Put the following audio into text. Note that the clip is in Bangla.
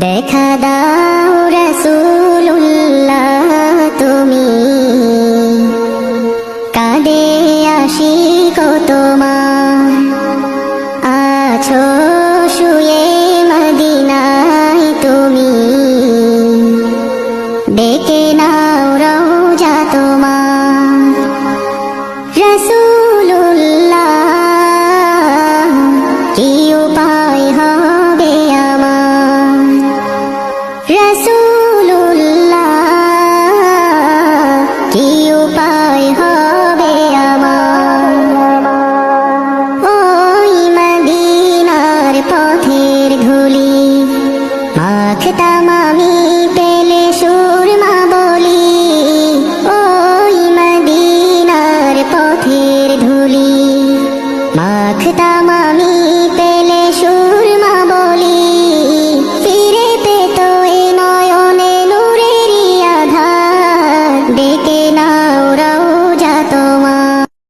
দেখা দাও রাসূলুল্লাহ তুমি, কাঁদে আশিক তোমার, আছো শুয়ে মদিনায় তুমি, ডেকে নাও রওজা তোমার। রাসূলুল্লাহ কি উপায় হবে আমার, রাসূলুল্লাহ কি উপায় হবে আমার। ওই মদিনার পথের ধুলি মাখতাম আমি